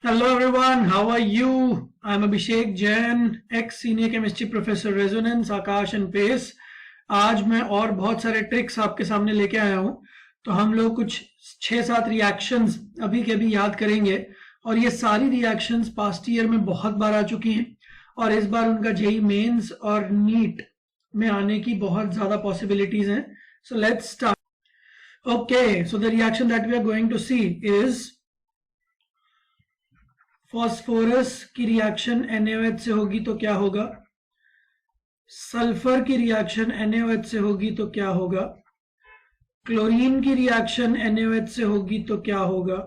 Hello everyone, how are you? I'm Abhishek Jain, ex senior chemistry professor resonance Aakash and pace. आज मैं और बहुत सारे ट्रिक्स आपके सामने लेके आया हूं। तो हम लोग कुछ 6-7 रिएक्शंस अभी के अभी याद करेंगे और ये सारी रिएक्शंस पास्ट ईयर में बहुत बार आ चुकी हैं और इस बार उनका जेई मेंस और नीट में आने की बहुत ज्यादा पॉसिबिलिटीज हैं। So let's start. Okay, so the reaction that we are going to see is phosphorus की रिएक्शन NaOH से होगी तो क्या होगा, सल्फर की रिएक्शन NaOH से होगी तो क्या होगा, क्लोरीन की रिएक्शन NaOH से होगी तो क्या होगा,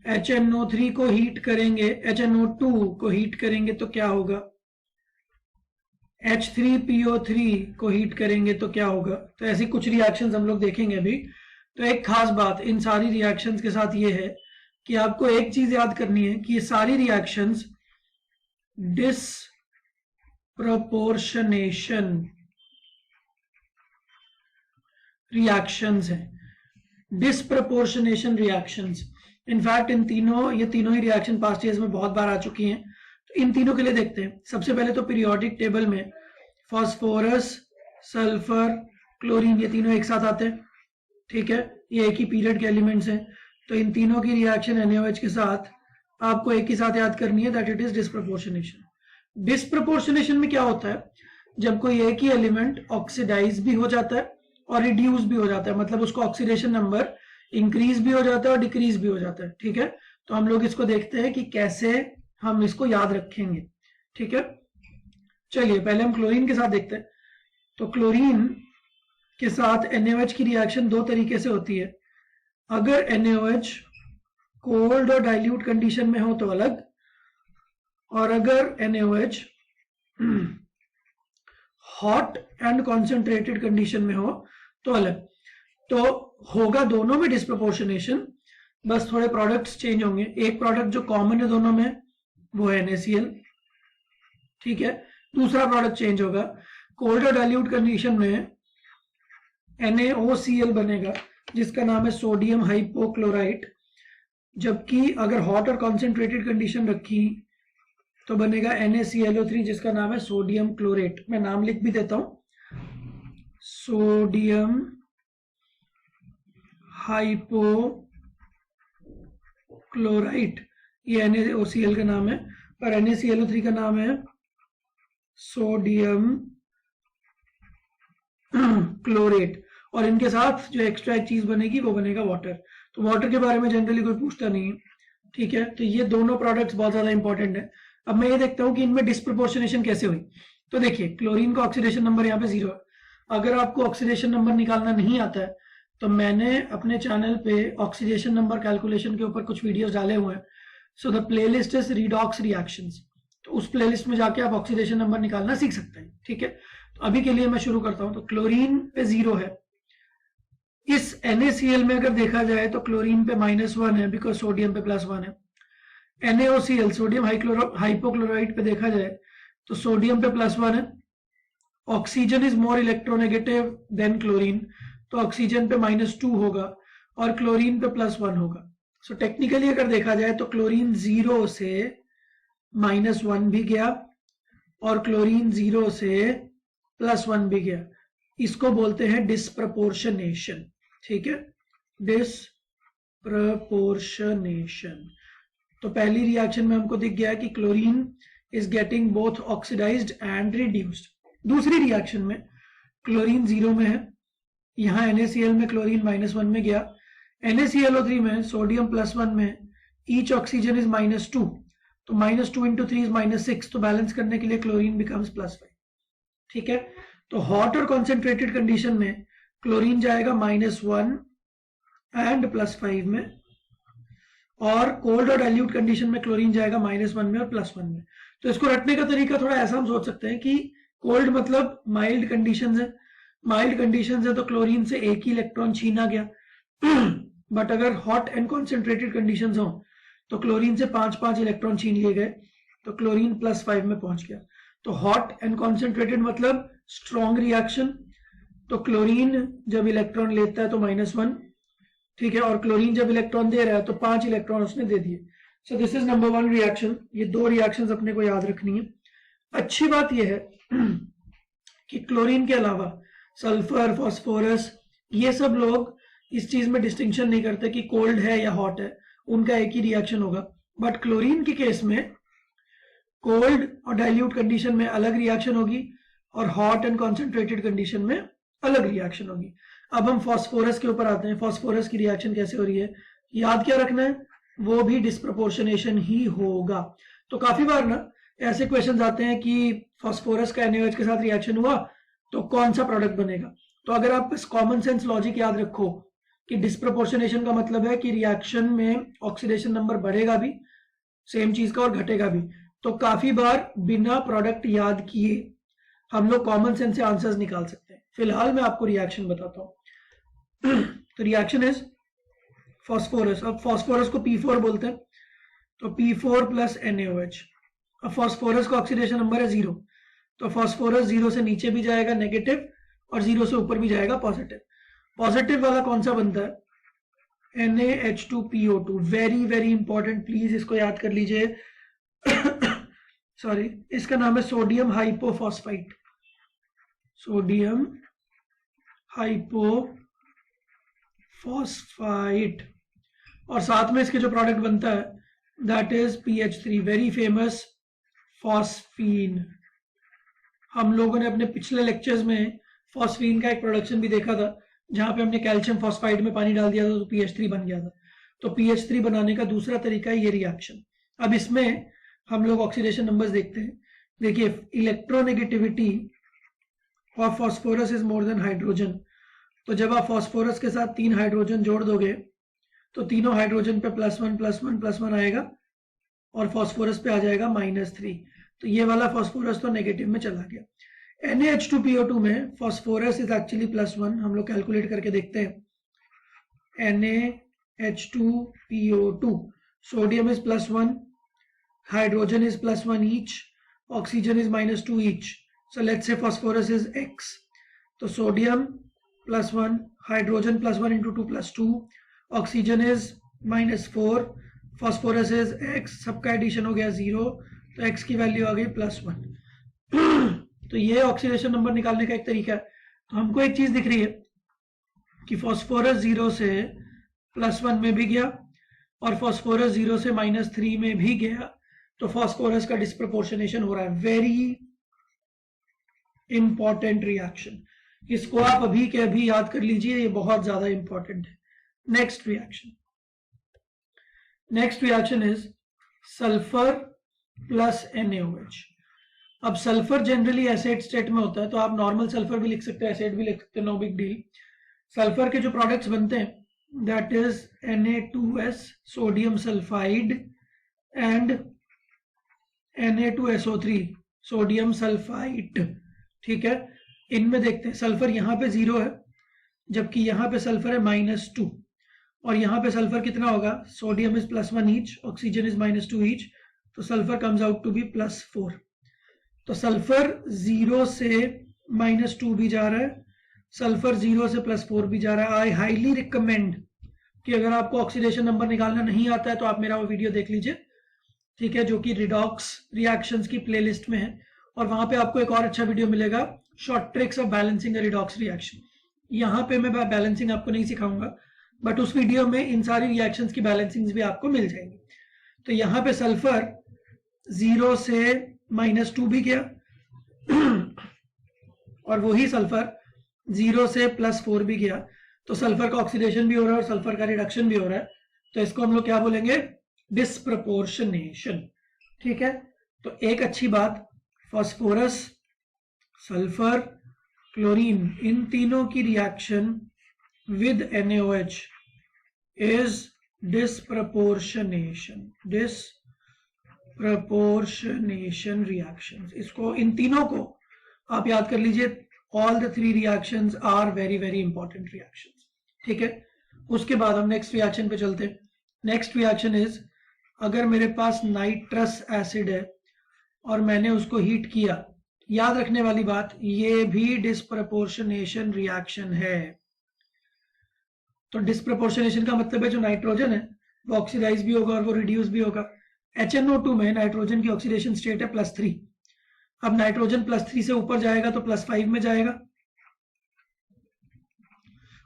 HNO3 को हीट करेंगे, HNO2 को हीट करेंगे तो क्या होगा, H3PO3 को हीट करेंगे तो क्या होगा। तो ऐसी कुछ रिएक्शंस हम लोग देखेंगे अभी। तो एक खास बात इन सारी रिएक्शंस के साथ ये है कि आपको एक चीज याद करनी है कि ये सारी रिएक्शंस डिसप्रपोर्शनेशन रिएक्शंस हैं। डिसप्रपोर्शनेशन रिएक्शंस, इनफैक्ट ये तीनों ही रिएक्शन पास्ट ईयर्स में बहुत बार आ चुकी हैं। तो इन तीनों के लिए देखते हैं। सबसे पहले तो पीरियोडिक टेबल में फॉस्फोरस, सल्फर, क्लोरीन ये तीनों एक साथ आते हैं, ठीक है, ये एक ही पीरियड के एलिमेंट्स हैं। तो इन तीनों की रिएक्शन NaOH के साथ आपको एक ही साथ याद करनी है, that it is disproportionation. Disproportionation में क्या होता है, जब कोई एक ही एलिमेंट ऑक्सीडाइज भी हो जाता है और रिड्यूस भी हो जाता है, मतलब उसको ऑक्सीडेशन नंबर इंक्रीज भी हो जाता है और डिक्रीज भी हो जाता है, ठीक है। तो हम लोग इसको देखते हैं कि कैसे हम इसको याद रखेंगे, ठीक है। चलिए पहले हम क्लोरीन के साथ देखते हैं। तो क्लोरीन के साथ NaOH की रिएक्शन दो तरीके से होती है। अगर NaOH कोल्ड और डाइल्यूट कंडीशन में हो तो अलग, और अगर NaOH hot and concentrated condition में हो तो अलग। तो होगा दोनों में डिसप्रपोर्शनेशन, बस थोड़े प्रोडक्ट्स चेंज होंगे। एक प्रोडक्ट जो कॉमन है दोनों में वो है NaCl, ठीक है। दूसरा प्रोडक्ट चेंज होगा। कोल्ड और डाइल्यूट कंडीशन में NaOCl बनेगा जिसका नाम है सोडियम हाइपोक्लोराइट, जबकि अगर हॉट और कॉन्सेंट्रेटेड कंडीशन रखी तो बनेगा NaClO3 जिसका नाम है सोडियम क्लोरेट। मैं नाम लिख भी देता हूं, सोडियम हाइपोक्लोराइट, ये NaOCl का नाम है, और NaClO3 का नाम है सोडियम क्लोरेट। और इनके साथ जो एक्स्ट्रा एक चीज बनेगी वो बनेगा वाटर। तो वाटर के बारे में जनरली कोई पूछता नहीं है, ठीक है। तो ये दोनों प्रोडक्ट्स बहुत ज्यादा इंपॉर्टेंट है। अब मैं ये देखता हूं कि इनमें डिसप्रपोर्शनेशन कैसे हुई। तो देखिए क्लोरीन का ऑक्सीडेशन नंबर यहाँ पे 0 है। अगर आपको ऑक्सीडेशन नंबर निकालना नहीं आता है तो मैंने अपने चैनल पे ऑक्सीडेशन नंबर कैलकुलेशन के ऊपर कुछ वीडियोस डाले हुए हैं। So the playlist is redox reactions, तो उस प्लेलिस्ट में जाके आप ऑक्सीडेशन नंबर निकालना सीख सकते हैं, ठीक है। तो अभी के लिए मैं शुरू करता हूं। तो क्लोरीन पे 0 है। इस NaCl में अगर देखा जाए तो क्लोरीन पे -1 है बिकॉज सोडियम पे +1 है। NaOCl सोडियम हाइपोक्लोराइट पे देखा जाए तो सोडियम पे +1 है। Oxygen is more electronegative than chlorine, तो ऑक्सीजन पे -2 होगा और क्लोरीन पे +1 होगा। सो टेक्निकली अगर देखा जाए तो क्लोरीन 0 से -1 भी गया और क्लोरीन 0 से +1 भी गया। इसको बोलते हैं डिसप्रपोर्शनेशन, ठीक है, डिसप्रपोर्शनेशन। तो पहली रिएक्शन में हमको दिख गया कि chlorine is getting both oxidised and reduced. दूसरी रिएक्शन में क्लोरीन 0 में है, यहाँ NaCl में क्लोरीन -1 में गया, NaClO3 में सोडियम +1 में, ईच ऑक्सीजन इज -2, तो -2 × 3 इज -6, तो बैलेंस करने के लिए क्लोरीन बिकम्स +5, ठीक है। तो हॉट और कॉन्सेंट्रेटेड कंडीशन में क्लोरीन जाएगा -1 एंड +5 में, और कोल्ड और डाइल्यूट कंडीशन में क्लोरीन जाएगा -1 में और +1 में। तो इसको रटने का तरीका थोड़ा ऐसा हम सोच सकते हैं कि कोल्ड मतलब माइल्ड कंडीशंस है, माइल्ड कंडीशंस है तो क्लोरीन से एक ही इलेक्ट्रॉन छीना गया। बट अगर हॉट एंड कॉन्सेंट्रेटेड कंडीशंस हो तो क्लोरीन से 5-5 इलेक्ट्रॉन छीन लिए गए, तो क्लोरीन +5 में पहुंच गया। तो हॉट एंड कॉन्सेंट्रेटेड मतलब स्ट्रॉन्ग रिएक्शन, तो क्लोरीन जब इलेक्ट्रॉन लेता है तो -1, ठीक है, और क्लोरीन जब इलेक्ट्रॉन दे रहा है तो 5 इलेक्ट्रॉन उसने दे दिए, so this is number 1 reaction. ये 2 रिएक्शंस अपने को याद रखनी है। अच्छी बात यह है कि क्लोरीन के अलावा सल्फर, फास्फोरस, ये सब लोग इस चीज में डिस्टिंक्शन नहीं करते कि कोल्ड है या हॉट है, उनका एक ही रिएक्शन होगा। बट क्लोरीन के केस में कोल्ड और डाइल्यूट कंडीशन में अलग रिएक्शन होगी और हॉट एंड कॉन्सेंट्रेटेड कंडीशन में अलग रिएक्शन होगी। अब हम फास्फोरस के ऊपर आते हैं। फास्फोरस की रिएक्शन कैसे हो रही है, याद क्या रखना है, वो भी डिस्प्रपोर्शनेशन ही होगा। तो काफी बार ना ऐसे क्वेश्चंस आते हैं कि फास्फोरस का NaOH के साथ रिएक्शन हुआ तो कौन सा प्रोडक्ट बनेगा। तो अगर आप इस कॉमन सेंस लॉजिक याद रखो कि डिस्प्रपोर्शनेशन का मतलब है कि रिएक्शन में ऑक्सीडेशन नंबर बढ़ेगा भी सेम चीज का और घटेगा भी। तो काफी बार बिना प्रोडक्ट याद किए हम लोग कॉमन सेंस से आंसर्स निकाल सकते हैं। फिलहाल मैं आपको रिएक्शन बताता हूं। तो रिएक्शन इज फास्फोरस। अब फास्फोरस को P4 बोलते हैं, तो P4 प्लस NaOH। अब फास्फोरस का ऑक्सीडेशन नंबर है 0, तो फास्फोरस 0 से नीचे भी जाएगा नेगेटिव और 0 से ऊपर भी जाएगा पॉजिटिव। पॉजिटिव वाला कौन सा बनता है, NaH2PO2। Very very important, please इसको याद कर लीजिए। सॉरी, इसका नाम है सोडियम हाइपोफॉस्फाइट। Sodium hypophosphite. और साथ में इसके जो प्रोडक्ट बनता है that is PH3, very famous phosphine. हम लोगों ने अपने पिछले लेक्चर्स में फॉस्फीन का एक प्रोडक्शन भी देखा था, जहां पे हमने कैल्शियम फॉस्फाइड में पानी डाल दिया था तो PH3 बन गया था। तो PH3 बनाने का दूसरा तरीका है ये रिएक्शन। अब इसमें हम लोग ऑक्सीडेशन नंबर्स देखते हैं। देखिए, electronegativity of phosphorus is more than hydrogen. तो जब आप फास्फोरस के साथ 3 हाइड्रोजन जोड़ दोगे तो तीनों हाइड्रोजन पे +1 +1 +1 आएगा और फास्फोरस पे आ जाएगा -3। तो ये वाला फास्फोरस तो नेगेटिव में चला गया। NaH2PO2 में फास्फोरस इज एक्चुअली +1। हम लोग कैलकुलेट करके देखते हैं। NaH2PO2, sodium is +1, hydrogen is +1 each, oxygen is -2 each. So let's say phosphorus is X. So sodium +1, hydrogen +1 into 2 +2, oxygen is -4, phosphorus is X, सबका एडिशन हो गया 0, तो X की वैल्यू आ गई +1। तो ये ऑक्सीडेशन नंबर निकालने का एक तरीका है। तो हमको एक चीज दिख रही है कि फास्फोरस 0 से +1 में भी गया और फास्फोरस 0 से -3 में भी गया, तो फास्फोरस का डिस्प्रपोर्शनेशन हो रहा है। वेरी इंपॉर्टेंट रिएक्शन, इसको आप अभी के अभी याद कर लीजिए, ये बहुत ज्यादा इंपॉर्टेंट है। Next reaction is sulphur plus NaOH। अब सल्फर जनरली एसिड स्टेट में होता है, तो आप नॉर्मल सल्फर भी लिख सकते हैं, एसिड भी लिख सकते हैं, नो बिग डील। सल्फर के जो प्रोडक्ट्स बनते हैं that is Na2S, sodium sulphide, and Na2SO3, sodium sulphite. ठीक है, इनमें देखते हैं सल्फर यहाँ पे 0 है, जबकि यहाँ पे सल्फर है -2, और यहाँ पे सल्फर कितना होगा, sodium is +1 each, oxygen is -2 each, तो sulphur comes out to be +4। तो सल्फर 0 से -2 भी जा रहा है, सल्फर 0 से +4 भी जा रहा है। आई हाईली रिकमेंड कि अगर आपको ऑक्सीडेशन नंबर निकालना नहीं आता है तो आप मेरा वो वीडियो देख लीजिए, ठीक है, जो कि रिडॉक्स रिएक्शंस की प्लेलिस्ट में है, और वहां पे आपको एक और अच्छा वीडियो मिलेगा, short tricks of balancing a redox reaction. यहाँ पे मैं बैलेंसिंग आपको नहीं सिखाऊंगा, बट उस वीडियो में इन सारी रिएक्शंस की बैलेंसिंग भी आपको मिल जाएंगी। तो यहाँ पे सल्फर 0 से -2 भी गया और वही सल्फर 0 से +4 भी गया, तो सल्फर का ऑक्सीडेशन भी हो रहा है और सल्फर का रिडक्शन भी हो रहा है। तो इसको हम लोग क्या बोलेंगे, डिस्प्रपोर्शनेशन। ठीक है, तो एक अच्छी बात, फास्फोरस, सल्फर, क्लोरीन, इन तीनों की reaction with NaOH is disproportionation reactions. इसको, इन तीनों को आप याद कर लीजिए। All the 3 reactions are very very important reactions. ठीक है, उसके बाद हम नेक्स्ट रिएक्शन पे चलते हैं। नेक्स्ट रिएक्शन इज, अगर मेरे पास नाइट्रस एसिड है और मैंने उसको हीट किया, याद रखने वाली बात, ये भी डिस्प्रपोर्शनेशन रिएक्शन है। तो डिस्प्रपोर्शनेशन का मतलब है जो नाइट्रोजन है वो ऑक्सीडाइज भी होगा और वो रिड्यूस भी होगा। HNO2 में नाइट्रोजन की ऑक्सीडेशन स्टेट है +3। अब नाइट्रोजन +3 से ऊपर जाएगा तो +5 में जाएगा,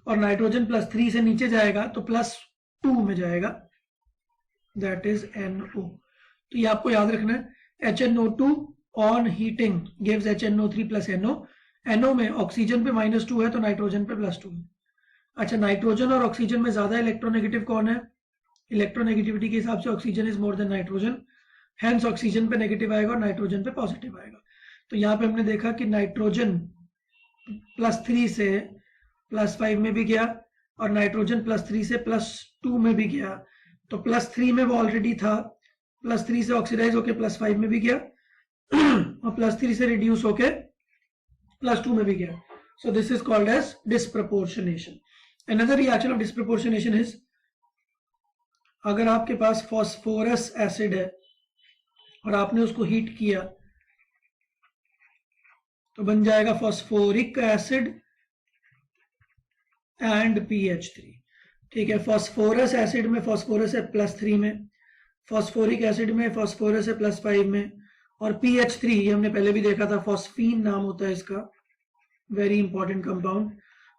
और नाइट्रोजन +3 से नीचे जाएगा तो +2 में जाएगा, दैट इज NO। तो ये आपको याद रखना है। HNO2 on heating gives HNO3 + NO। NO में ऑक्सीजन पे -2 है तो नाइट्रोजन पे +2 है। अच्छा, नाइट्रोजन और ऑक्सीजन में ज्यादा इलेक्ट्रोनेगेटिव कौन है? इलेक्ट्रोनेगेटिविटी के हिसाब से oxygen is more than nitrogen, hence oxygen पे नेगेटिव आएगा और नाइट्रोजन पे पॉजिटिव आएगा। तो यहाँ पे हमने देखा कि नाइट्रोजन +3 से +5 में भी गया और नाइट्रोजन +3 से +2 में भी गया। तो +3 में वो ऑलरेडी था, +3 से ऑक्सीडाइज होके +5 में भी गया और +3 से रिड्यूस होके +2 में भी गया। So this is called as disproportionation. Another reaction of disproportionation is, अगर आपके पास फॉस्फोरस एसिड है और आपने उसको हीट किया तो बन जाएगा फॉस्फोरिक एसिड एंड PH3। ठीक है, फॉस्फोरस एसिड में फॉस्फोरस है +3 में, फॉस्फोरिक एसिड में फॉस्फोरस है +5 में, और PH3 ये हमने पहले भी देखा था, फॉस्फीन नाम होता है इसका, वेरी इंपॉर्टेंट कंपाउंड।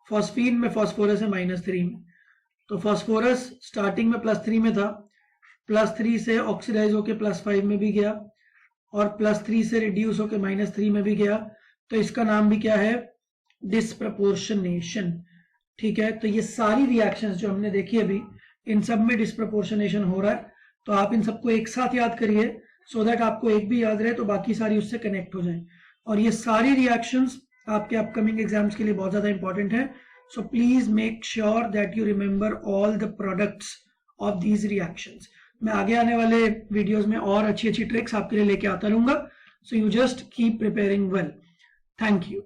फॉस्फीन में फॉस्फोरस है -3 में। तो फॉस्फोरस स्टार्टिंग में +3 में था, +3 से ऑक्सीडाइज होके +5 में भी गया और +3 से रिड्यूस होके -3 में भी गया। तो इसका नाम भी क्या है? डिस्प्रपोर्शनेशन। ठीक है, तो ये सारी रिएक्शंस जो हमने देखी अभी, इन सब में डिस्प्रपोर्शनेशन हो रहा है। तो आप इन सबको एक साथ याद करिए सो दैट आपको एक भी याद रहे तो बाकी सारी उससे कनेक्ट हो जाए। और ये सारी रिएक्शंस आपके अपकमिंग एग्जाम्स के लिए बहुत ज्यादा इंपॉर्टेंट है। So please make sure that you remember all the products of these reactions. मैं आगे आने वाले वीडियोस में और अच्छी अच्छी ट्रिक्स आपके लिए लेके आता रहूंगा। So you just keep preparing well. Thank you.